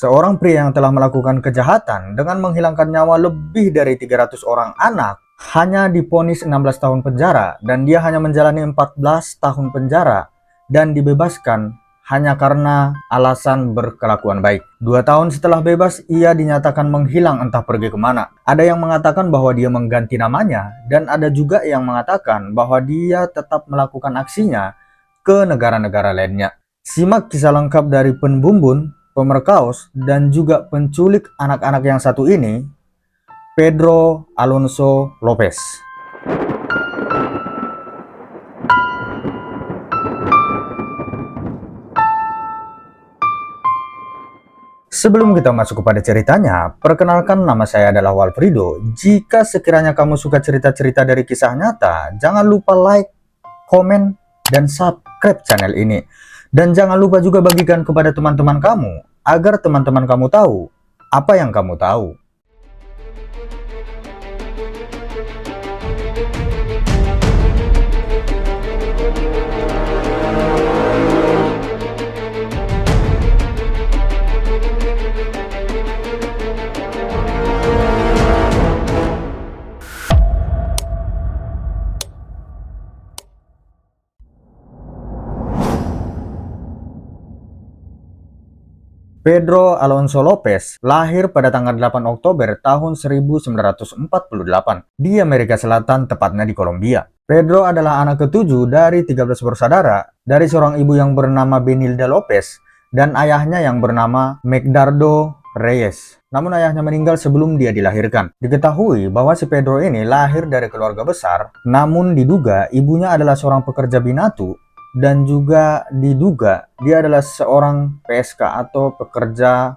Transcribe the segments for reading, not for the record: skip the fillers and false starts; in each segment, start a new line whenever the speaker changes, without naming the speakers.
Seorang pria yang telah melakukan kejahatan dengan menghilangkan nyawa lebih dari 300 orang anak hanya divonis 16 tahun penjara dan dia hanya menjalani 14 tahun penjara dan dibebaskan hanya karena alasan berkelakuan baik. 2 tahun setelah bebas, ia dinyatakan menghilang entah pergi kemana. Ada yang mengatakan bahwa dia mengganti namanya dan ada juga yang mengatakan bahwa dia tetap melakukan aksinya ke negara-negara lainnya. Simak kisah lengkap dari penbumbun, pemerkaos, dan juga penculik anak-anak yang satu ini, Pedro Alonso Lopez. Sebelum kita masuk kepada ceritanya, perkenalkan nama saya adalah Walfrido. Jika sekiranya kamu suka cerita-cerita dari kisah nyata, jangan lupa like, komen, dan subscribe channel ini. Dan jangan lupa juga bagikan kepada teman-teman kamu, agar teman-teman kamu tahu apa yang kamu tahu. Pedro Alonso Lopez lahir pada tanggal 8 Oktober tahun 1948 di Amerika Selatan, tepatnya di Kolombia. Pedro adalah anak ketujuh dari 13 bersaudara dari seorang ibu yang bernama Benilda Lopez dan ayahnya yang bernama Megdardo Reyes. Namun ayahnya meninggal sebelum dia dilahirkan. Diketahui bahwa si Pedro ini lahir dari keluarga besar, namun diduga ibunya adalah seorang pekerja binatu dan juga diduga dia adalah seorang PSK atau pekerja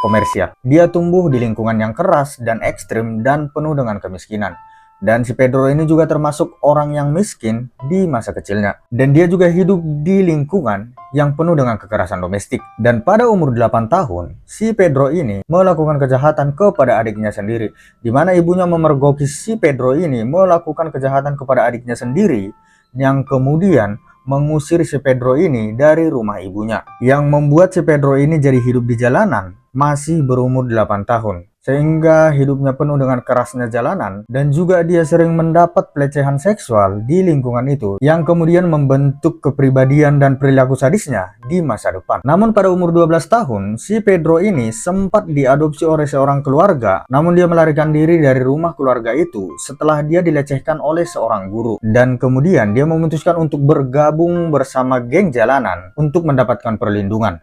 komersial. Dia tumbuh di lingkungan yang keras dan ekstrim dan penuh dengan kemiskinan. Dan si Pedro ini juga termasuk orang yang miskin di masa kecilnya. Dan dia juga hidup di lingkungan yang penuh dengan kekerasan domestik. Dan pada umur 8 tahun, si Pedro ini melakukan kejahatan kepada adiknya sendiri. Di mana ibunya memergoki si Pedro ini melakukan kejahatan kepada adiknya sendiri, yang kemudian mengusir si Pedro ini dari rumah ibunya, yang membuat si Pedro ini jadi hidup di jalanan masih berumur 8 tahun, sehingga hidupnya penuh dengan kerasnya jalanan dan juga dia sering mendapat pelecehan seksual di lingkungan itu, yang kemudian membentuk kepribadian dan perilaku sadisnya di masa depan. Namun pada umur 12 tahun, si Pedro ini sempat diadopsi oleh seorang keluarga, namun dia melarikan diri dari rumah keluarga itu setelah dia dilecehkan oleh seorang guru, dan kemudian dia memutuskan untuk bergabung bersama geng jalanan untuk mendapatkan perlindungan.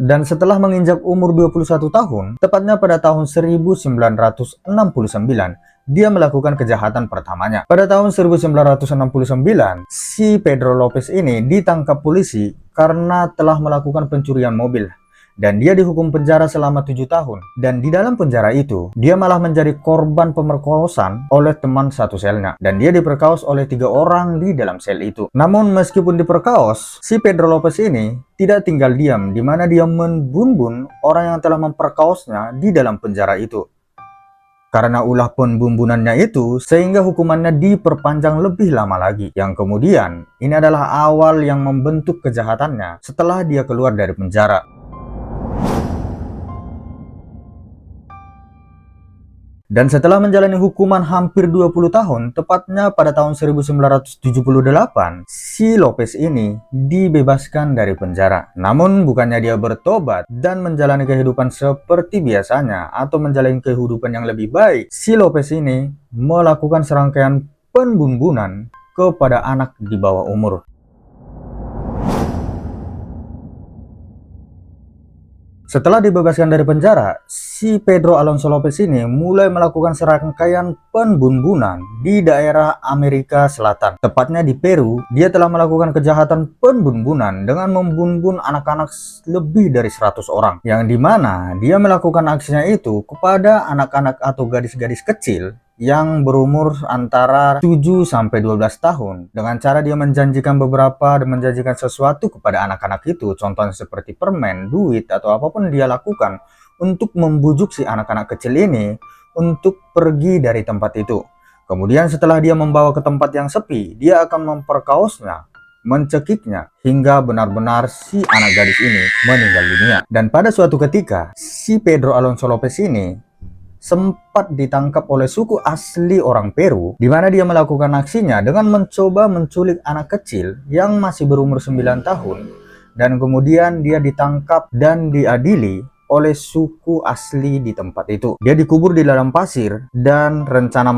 Dan setelah menginjak umur 21 tahun, tepatnya pada tahun 1969, dia melakukan kejahatan pertamanya. Pada tahun 1969, si Pedro Lopez ini ditangkap polisi karena telah melakukan pencurian mobil. Dan dia dihukum penjara selama 7 tahun. Dan di dalam penjara itu, dia malah menjadi korban pemerkosaan oleh teman satu selnya. Dan dia diperkaos oleh 3 orang di dalam sel itu. Namun meskipun diperkaos, si Pedro Lopez ini tidak tinggal diam, di mana dia membumbun orang yang telah memperkaosnya di dalam penjara itu. Karena ulah pembumbunannya itu, sehingga hukumannya diperpanjang lebih lama lagi. Yang kemudian, ini adalah awal yang membentuk kejahatannya setelah dia keluar dari penjara. Dan setelah menjalani hukuman hampir 20 tahun, tepatnya pada tahun 1978, si Lopez ini dibebaskan dari penjara. Namun bukannya dia bertobat dan menjalani kehidupan seperti biasanya atau menjalani kehidupan yang lebih baik, si Lopez ini melakukan serangkaian pembumbunan kepada anak di bawah umur. Setelah dibebaskan dari penjara, si Pedro Alonso Lopez ini mulai melakukan serangkaian pembumbunan di daerah Amerika Selatan. Tepatnya di Peru, dia telah melakukan kejahatan pembumbunan dengan membumbun anak-anak lebih dari 100 orang. Yang dimana dia melakukan aksinya itu kepada anak-anak atau gadis-gadis kecil yang berumur antara 7 sampai 12 tahun, dengan cara dia menjanjikan sesuatu kepada anak-anak itu, contohnya seperti permen, duit, atau apapun dia lakukan untuk membujuk si anak-anak kecil ini untuk pergi dari tempat itu. Kemudian setelah dia membawa ke tempat yang sepi, dia akan memperkaosnya mencekiknya hingga benar-benar si anak gadis ini meninggal dunia. Dan pada suatu ketika, si Pedro Alonso Lopez ini sempat ditangkap oleh suku asli orang Peru, di mana dia melakukan aksinya dengan mencoba menculik anak kecil yang masih berumur 9 tahun, dan kemudian dia ditangkap dan diadili oleh suku asli di tempat itu. Dia dikubur di dalam pasir, dan rencana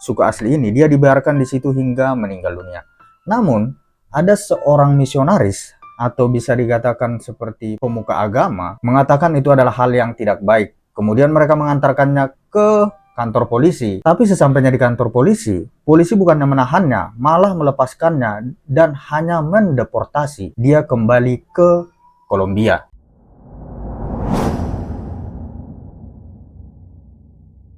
suku asli ini, dia dibiarkan di situ hingga meninggal dunia. Namun, ada seorang misionaris atau bisa dikatakan seperti pemuka agama mengatakan itu adalah hal yang tidak baik. Kemudian mereka mengantarkannya ke kantor polisi. Tapi sesampainya di kantor polisi, polisi bukannya menahannya, malah melepaskannya dan hanya mendeportasi dia kembali ke Kolombia.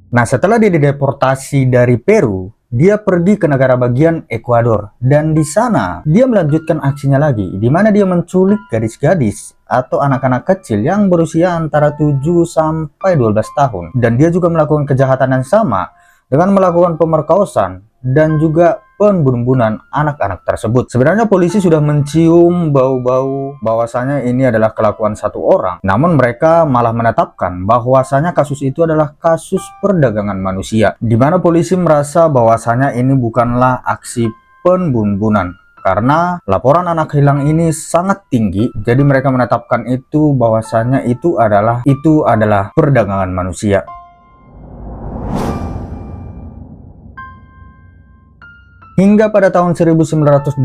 Nah, setelah dia dideportasi dari Peru, dia pergi ke negara bagian Ekuador, dan di sana dia melanjutkan aksinya lagi, di mana dia menculik gadis-gadis atau anak-anak kecil yang berusia antara 7 sampai 12 tahun. Dan dia juga melakukan kejahatan yang sama dengan melakukan pemerkosaan dan juga pembunuhan anak-anak tersebut. Sebenarnya polisi sudah mencium bau-bau bahwasanya ini adalah kelakuan satu orang, namun mereka malah menetapkan bahwasanya kasus itu adalah kasus perdagangan manusia, di mana polisi merasa bahwasanya ini bukanlah aksi pembunuhan karena laporan anak hilang ini sangat tinggi. Jadi mereka menetapkan itu bahwasanya itu adalah perdagangan manusia. Hingga pada tahun 1980,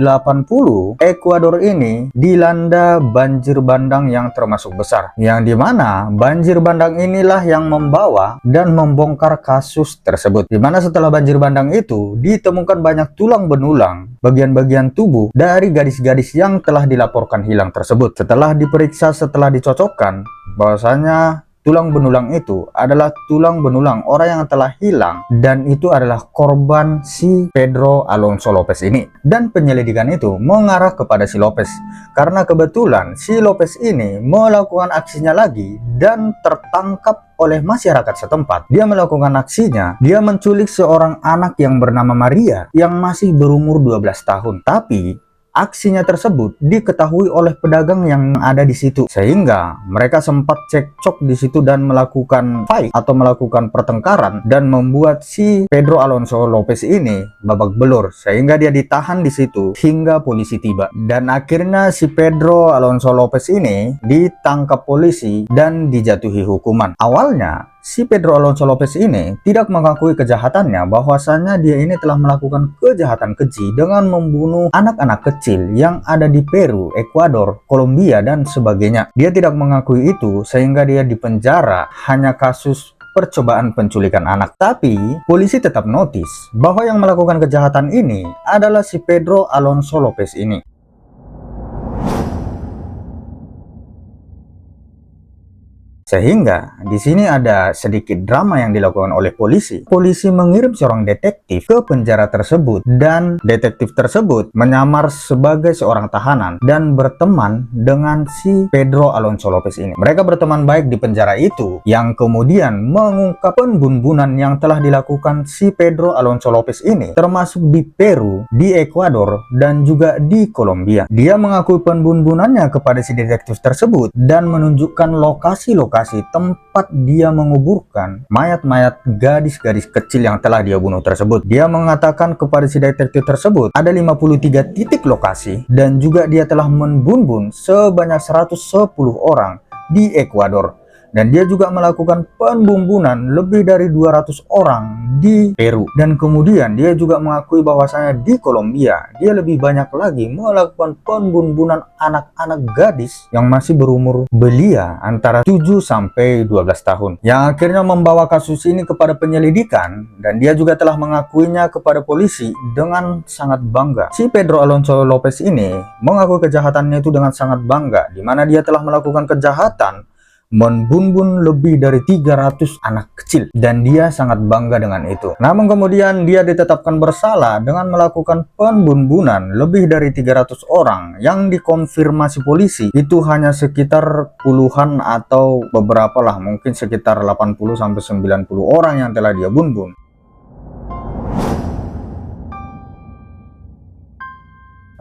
Ekuador ini dilanda banjir bandang yang termasuk besar, yang dimana banjir bandang inilah yang membawa dan membongkar kasus tersebut. Dimana setelah banjir bandang itu ditemukan banyak tulang benulang, bagian-bagian tubuh dari gadis-gadis yang telah dilaporkan hilang tersebut. Setelah diperiksa, setelah dicocokkan, bahwasanya tulang benulang itu adalah tulang benulang orang yang telah hilang, dan itu adalah korban si Pedro Alonso Lopez ini. Dan penyelidikan itu mengarah kepada si Lopez, karena kebetulan si Lopez ini melakukan aksinya lagi dan tertangkap oleh masyarakat setempat. Dia melakukan aksinya, dia menculik seorang anak yang bernama Maria yang masih berumur 12 tahun. Tapi aksinya tersebut diketahui oleh pedagang yang ada di situ, sehingga mereka sempat cekcok di situ dan melakukan fight atau melakukan pertengkaran, dan membuat si Pedro Alonso Lopez ini babak belur, sehingga dia ditahan di situ hingga polisi tiba. Dan akhirnya si Pedro Alonso Lopez ini ditangkap polisi dan dijatuhi hukuman. Awalnya si Pedro Alonso Lopez ini tidak mengakui kejahatannya, bahwasannya dia ini telah melakukan kejahatan keji dengan membunuh anak-anak kecil yang ada di Peru, Ekuador, Kolombia, dan sebagainya. Dia tidak mengakui itu, sehingga dia dipenjara hanya kasus percobaan penculikan anak. Tapi polisi tetap notis bahwa yang melakukan kejahatan ini adalah si Pedro Alonso Lopez ini. Sehingga di sini ada sedikit drama yang dilakukan oleh polisi. Polisi mengirim seorang detektif ke penjara tersebut, dan detektif tersebut menyamar sebagai seorang tahanan dan berteman dengan si Pedro Alonso Lopez ini. Mereka berteman baik di penjara itu, yang kemudian mengungkap pembunuhan yang telah dilakukan si Pedro Alonso Lopez ini, termasuk di Peru, di Ekuador, dan juga di Kolombia. Dia mengakui pembunuhannya kepada si detektif tersebut dan menunjukkan lokasi-lokasi tempat dia menguburkan mayat-mayat gadis-gadis kecil yang telah dia bunuh tersebut. Dia mengatakan kepada si detektif tersebut ada 53 titik lokasi, dan juga dia telah membunuh sebanyak 110 orang di Ekuador. Dan dia juga melakukan pembunuhan lebih dari 200 orang di Peru. Dan kemudian dia juga mengakui bahwasanya di Kolombia dia lebih banyak lagi melakukan pembunuhan anak-anak gadis yang masih berumur belia antara 7 sampai 12 tahun. Yang akhirnya membawa kasus ini kepada penyelidikan, dan dia juga telah mengakuinya kepada polisi dengan sangat bangga. Si Pedro Alonso Lopez ini mengakui kejahatannya itu dengan sangat bangga, di mana dia telah melakukan kejahatan membunuh lebih dari 300 anak kecil, dan dia sangat bangga dengan itu. Namun kemudian dia ditetapkan bersalah dengan melakukan pembunuhan lebih dari 300 orang, yang dikonfirmasi polisi itu hanya sekitar puluhan atau beberapa lah, mungkin sekitar 80-90 orang yang telah dia bunuh.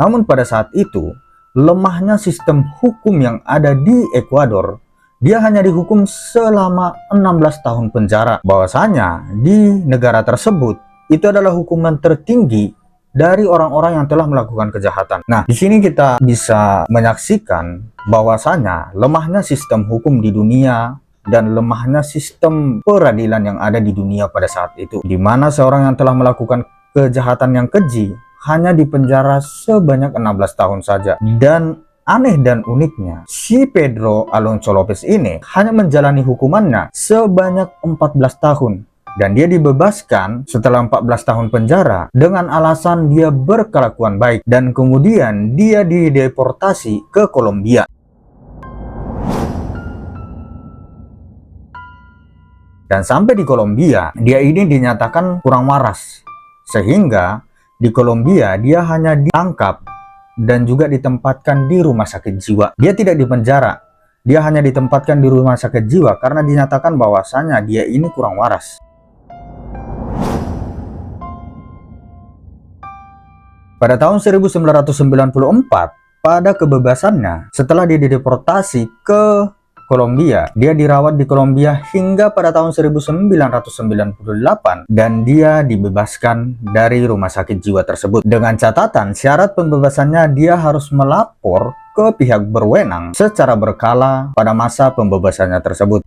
Namun pada saat itu, lemahnya sistem hukum yang ada di Ekuador, dia hanya dihukum selama 16 tahun penjara. Bahwasanya di negara tersebut itu adalah hukuman tertinggi dari orang-orang yang telah melakukan kejahatan. Nah, di sini kita bisa menyaksikan bahwasanya lemahnya sistem hukum di dunia dan lemahnya sistem peradilan yang ada di dunia pada saat itu, di mana seorang yang telah melakukan kejahatan yang keji hanya dipenjara sebanyak 16 tahun saja. Dan aneh dan uniknya, si Pedro Alonso Lopez ini hanya menjalani hukumannya sebanyak 14 tahun. Dan dia dibebaskan setelah 14 tahun penjara dengan alasan dia berkelakuan baik. Dan kemudian dia dideportasi ke Kolombia. Dan sampai di Kolombia, dia ini dinyatakan kurang waras. Sehingga di Kolombia dia hanya ditangkap dan juga ditempatkan di rumah sakit jiwa. Dia tidak dipenjara. Dia hanya ditempatkan di rumah sakit jiwa karena dinyatakan bahwasanya dia ini kurang waras. Pada tahun 1994, pada kebebasannya, setelah dia dideportasi ke Kolombia, dia dirawat di Kolombia hingga pada tahun 1998 dan dia dibebaskan dari rumah sakit jiwa tersebut. Dengan catatan syarat pembebasannya dia harus melapor ke pihak berwenang secara berkala pada masa pembebasannya tersebut.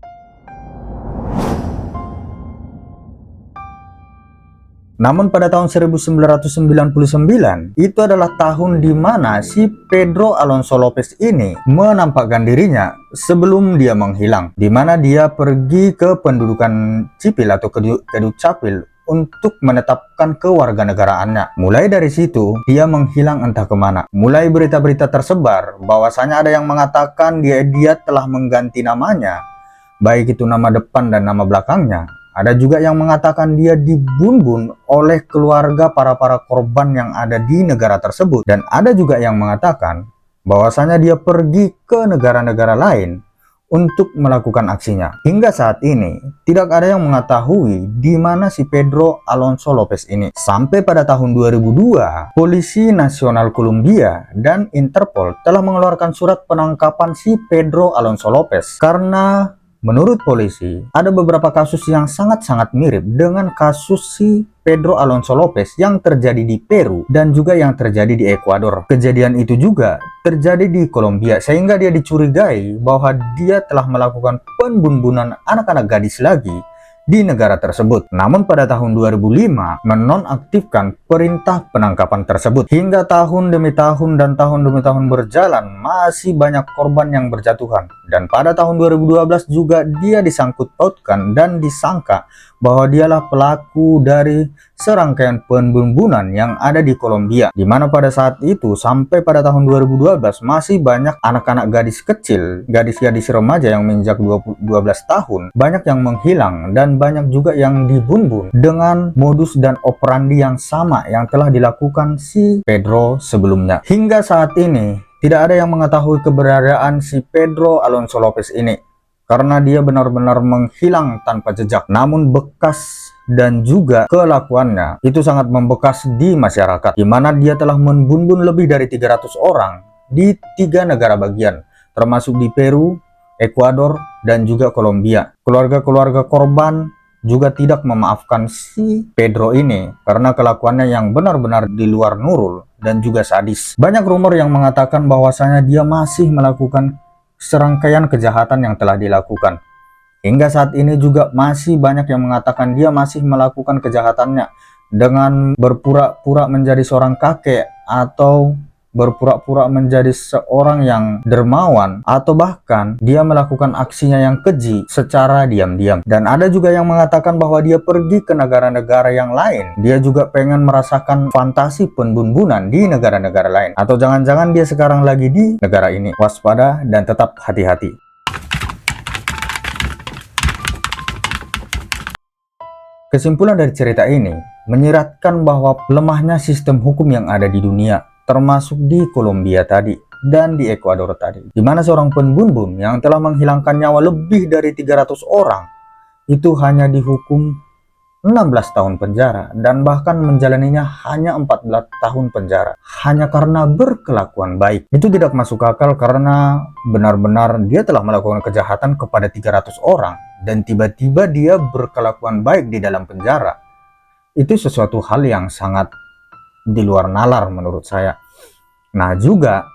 Namun pada tahun 1999, itu adalah tahun di mana si Pedro Alonso Lopez ini menampakkan dirinya sebelum dia menghilang, di mana dia pergi ke pendudukan sipil atau kedukcapil untuk menetapkan kewarganegaraannya. Mulai dari situ, dia menghilang entah kemana. Mulai berita-berita tersebar bahwasanya ada yang mengatakan dia telah mengganti namanya, baik itu nama depan dan nama belakangnya. Ada juga yang mengatakan dia dibunuh oleh keluarga para korban yang ada di negara tersebut. Dan ada juga yang mengatakan bahwasanya dia pergi ke negara-negara lain untuk melakukan aksinya. Hingga saat ini, tidak ada yang mengetahui di mana si Pedro Alonso Lopez ini. Sampai pada tahun 2002, Polisi Nasional Kolombia dan Interpol telah mengeluarkan surat penangkapan si Pedro Alonso Lopez karena menurut polisi, ada beberapa kasus yang sangat-sangat mirip dengan kasus si Pedro Alonso Lopez yang terjadi di Peru dan juga yang terjadi di Ekuador. Kejadian itu juga terjadi di Kolombia, sehingga dia dicurigai bahwa dia telah melakukan pembunuhan anak-anak gadis lagi di negara tersebut. Namun pada tahun 2005 menonaktifkan perintah penangkapan tersebut. Hingga tahun demi tahun dan tahun demi tahun berjalan, masih banyak korban yang berjatuhan. Dan pada tahun 2012 juga dia disangkut pautkan dan disangka bahwa dialah pelaku dari serangkaian pembunuhan yang ada di Kolombia, di mana pada saat itu sampai pada tahun 2012 masih banyak anak-anak gadis kecil, gadis-gadis remaja yang menginjak 12 tahun, banyak yang menghilang dan banyak juga yang dibunuh dengan modus dan operandi yang sama yang telah dilakukan si Pedro sebelumnya. Hingga saat ini tidak ada yang mengetahui keberadaan si Pedro Alonso Lopez ini, karena dia benar-benar menghilang tanpa jejak. Namun bekas dan juga kelakuannya itu sangat membekas di masyarakat, di mana dia telah membunuh lebih dari 300 orang di 3 negara bagian, termasuk di Peru, Ekuador, dan juga Kolombia. Keluarga-keluarga korban juga tidak memaafkan si Pedro ini karena kelakuannya yang benar-benar di luar nurul dan juga sadis. Banyak rumor yang mengatakan bahwasanya dia masih melakukan serangkaian kejahatan yang telah dilakukan. Hingga saat ini juga masih banyak yang mengatakan dia masih melakukan kejahatannya dengan berpura-pura menjadi seorang kakek, atau berpura-pura menjadi seorang yang dermawan, atau bahkan dia melakukan aksinya yang keji secara diam-diam. Dan ada juga yang mengatakan bahwa dia pergi ke negara-negara yang lain. Dia juga pengen merasakan fantasi pembunuhan di negara-negara lain. Atau jangan-jangan dia sekarang lagi di negara ini. Waspada dan tetap hati-hati. Kesimpulan dari cerita ini menyiratkan bahwa lemahnya sistem hukum yang ada di dunia, termasuk di Kolombia tadi dan di Ekuador tadi, di mana seorang pembunuh yang telah menghilangkan nyawa lebih dari 300 orang itu hanya dihukum 16 tahun penjara dan bahkan menjalaninya hanya 14 tahun penjara hanya karena berkelakuan baik. Itu tidak masuk akal karena benar-benar dia telah melakukan kejahatan kepada 300 orang dan tiba-tiba dia berkelakuan baik di dalam penjara. Itu sesuatu hal yang sangat di luar nalar menurut saya. Nah, juga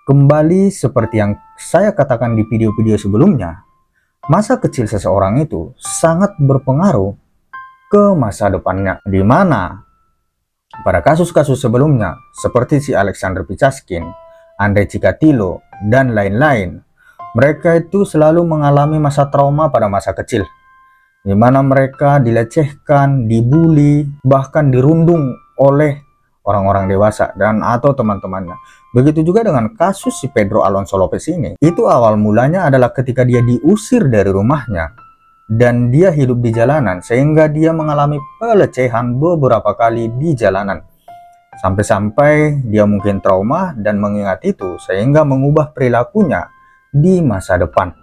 kembali seperti yang saya katakan di video-video sebelumnya, masa kecil seseorang itu sangat berpengaruh ke masa depannya, di mana pada kasus-kasus sebelumnya seperti si Alexander Pichaskin, Andrei Chikatilo, dan lain-lain, mereka itu selalu mengalami masa trauma pada masa kecil, di mana mereka dilecehkan, dibully, bahkan dirundung oleh orang-orang dewasa dan atau teman-temannya. Begitu juga dengan kasus si Pedro Alonso Lopez ini. Itu awal mulanya adalah ketika dia diusir dari rumahnya dan dia hidup di jalanan, sehingga dia mengalami pelecehan beberapa kali di jalanan. Sampai-sampai dia mungkin trauma dan mengingat itu sehingga mengubah perilakunya di masa depan.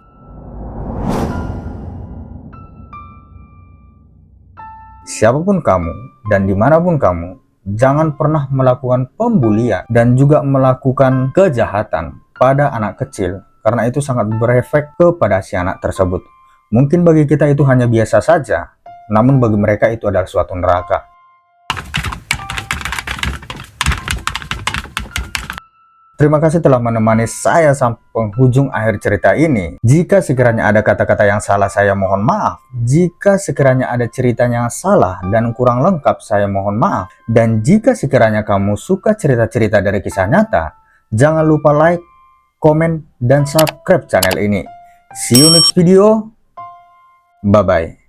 Siapapun kamu dan dimanapun kamu, jangan pernah melakukan pembulian dan juga melakukan kejahatan pada anak kecil, karena itu sangat berefek kepada si anak tersebut. Mungkin bagi kita itu hanya biasa saja, namun bagi mereka itu adalah suatu neraka. Terima kasih telah menemani saya sampai penghujung akhir cerita ini. Jika sekiranya ada kata-kata yang salah, saya mohon maaf. Jika sekiranya ada ceritanya yang salah dan kurang lengkap, saya mohon maaf. Dan jika sekiranya kamu suka cerita-cerita dari kisah nyata, jangan lupa like, komen, dan subscribe channel ini. See you next video. Bye-bye.